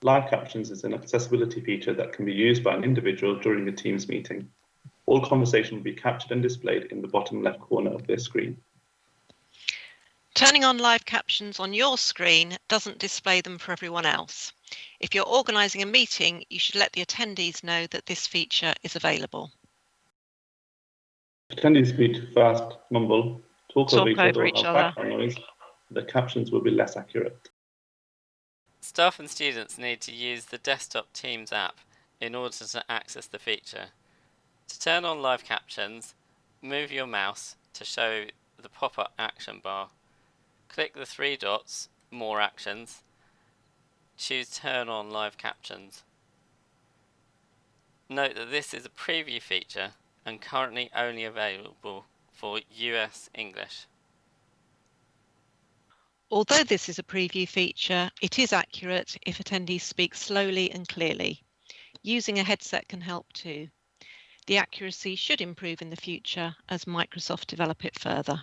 Live captions is an accessibility feature that can be used by an individual during a Teams meeting. All conversation will be captured and displayed in the bottom left corner of their screen. Turning on live captions on your screen doesn't display them for everyone else. If you're organising a meeting, you should let the attendees know that this feature is available. If attendees speak fast, mumble, talk over each other, or have background noise, the captions will be less accurate. Staff and students need to use the desktop Teams app in order to access the feature. To turn on live captions, move your mouse to show the pop-up action bar. Click the three dots, More Actions. Choose Turn on Live Captions. Note that this is a preview feature and currently only available for US English. Although this is a preview feature, it is accurate if attendees speak slowly and clearly. Using a headset can help too. The accuracy should improve in the future as Microsoft develop it further.